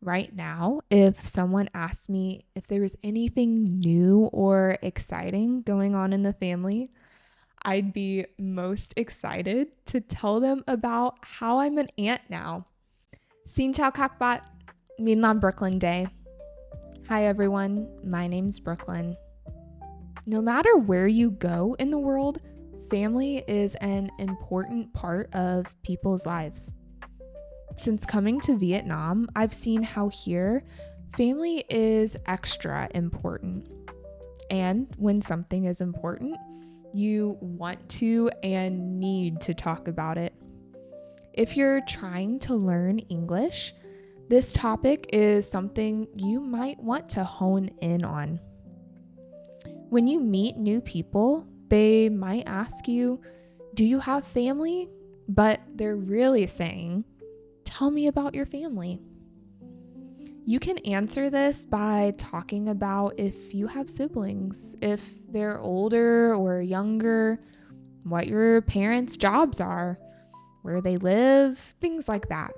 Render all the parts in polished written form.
Right now, if someone asked me if there was anything new or exciting going on in the family, I'd be most excited to tell them about how I'm an aunt now. Xin chào các bạn, mình là Brooklyn Day. Hi everyone, my name's Brooklyn. No matter where you go in the world, family is an important part of people's lives. Since coming to Vietnam, I've seen how here, family is extra important. And when something is important, you want to and need to talk about it. If you're trying to learn English, this topic is something you might want to hone in on. When you meet new people, they might ask you, "Do you have family?" But they're really saying, "Tell me about your family." You can answer this by talking about if you have siblings, if they're older or younger, what your parents' jobs are, where they live, things like that.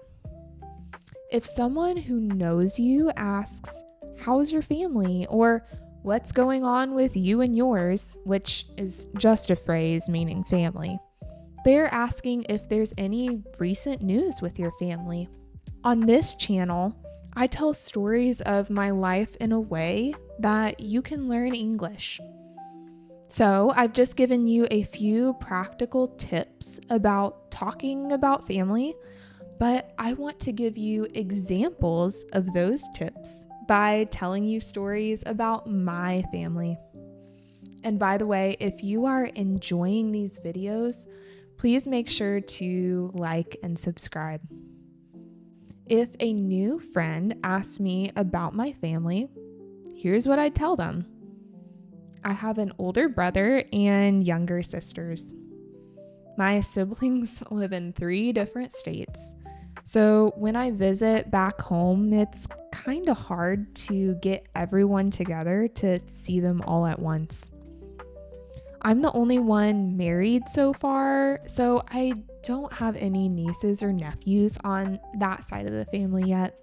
If someone who knows you asks, "How's your family?" or "What's going on with you and yours?" which is just a phrase meaning family, they're asking if there's any recent news with your family. On this channel, I tell stories of my life in a way that you can learn English. So I've just given you a few practical tips about talking about family, but I want to give you examples of those tips by telling you stories about my family. And by the way, if you are enjoying these videos, please make sure to like and subscribe. If a new friend asks me about my family, here's what I tell them. I have an older brother and younger sisters. My siblings live in 3 different states. So when I visit back home, it's kind of hard to get everyone together to see them all at once. I'm the only one married so far, so I don't have any nieces or nephews on that side of the family yet.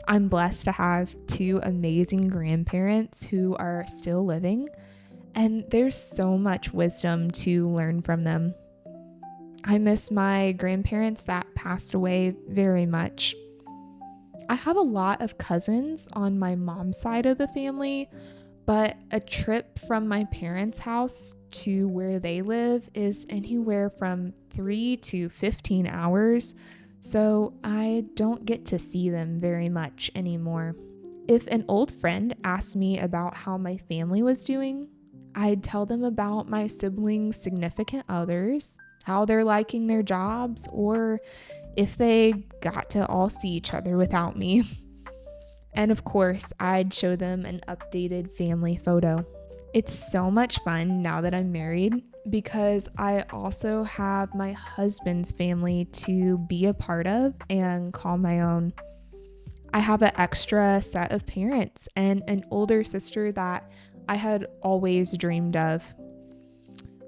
I'm blessed to have 2 amazing grandparents who are still living, and there's so much wisdom to learn from them. I miss my grandparents that passed away very much. I have a lot of cousins on my mom's side of the family, but a trip from my parents' house to where they live is anywhere from 3 to 15 hours, so I don't get to see them very much anymore. If an old friend asked me about how my family was doing, I'd tell them about my siblings' significant others, how they're liking their jobs, or if they got to all see each other without me. And of course, I'd show them an updated family photo. It's so much fun now that I'm married because I also have my husband's family to be a part of and call my own. I have an extra set of parents and an older sister that I had always dreamed of.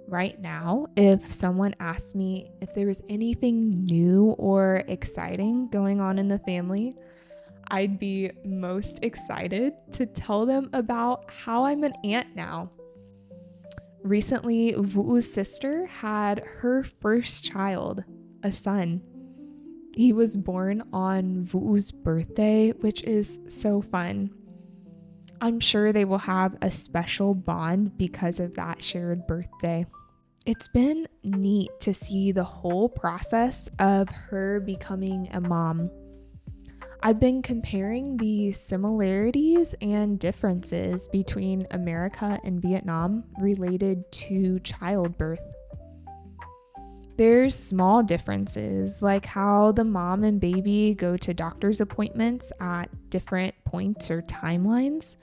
Right now, if someone asked me if there was anything new or exciting going on in the family, I'd be most excited to tell them about how I'm an aunt now. Recently, Vu'u's sister had her first child, a son. He was born on Vu'u's birthday, which is so fun. I'm sure they will have a special bond because of that shared birthday. It's been neat to see the whole process of her becoming a mom. I've been comparing the similarities and differences between America and Vietnam related to childbirth. There's small differences, like how the mom and baby go to doctor's appointments at different points or timelines,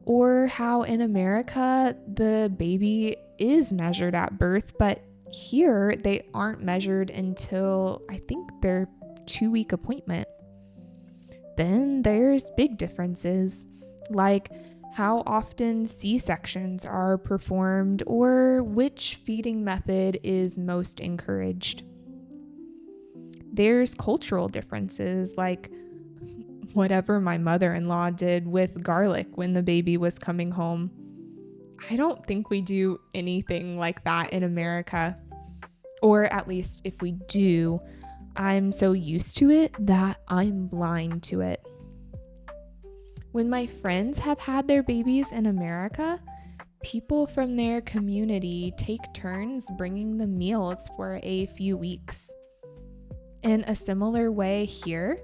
or how in America the baby is measured at birth, but here they aren't measured until I think their 2-week appointment. Then there's big differences, like how often C-sections are performed or which feeding method is most encouraged. There's cultural differences, like whatever my mother-in-law did with garlic when the baby was coming home. I don't think we do anything like that in America. Or at least if we do, I'm so used to it that I'm blind to it. When my friends have had their babies in America, people from their community take turns bringing them meals for a few weeks. In a similar way here,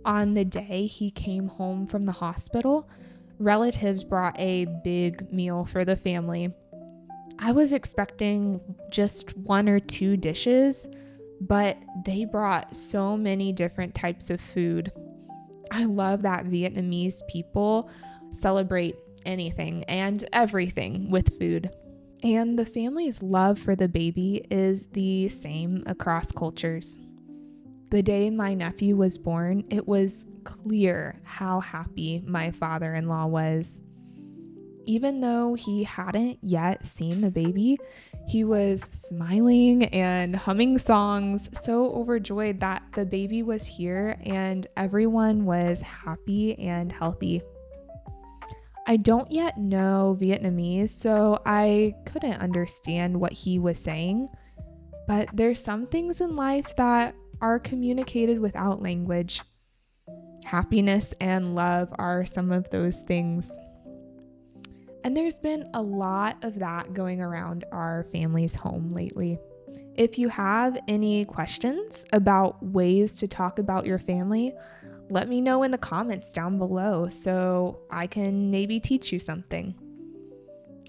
on the day he came home from the hospital, relatives brought a big meal for the family. I was expecting just 1 or 2 dishes, but they brought so many different types of food. I love that Vietnamese people celebrate anything and everything with food. And the family's love for the baby is the same across cultures. The day my nephew was born, it was clear how happy my father-in-law was. Even though he hadn't yet seen the baby, he was smiling and humming songs, so overjoyed that the baby was here and everyone was happy and healthy. I don't yet know Vietnamese, so I couldn't understand what he was saying, but there's some things in life that are communicated without language. Happiness and love are some of those things. And there's been a lot of that going around our family's home lately. If you have any questions about ways to talk about your family, let me know in the comments down below so I can maybe teach you something.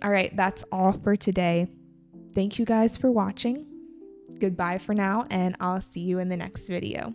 All right, that's all for today. Thank you guys for watching. Goodbye for now, and I'll see you in the next video.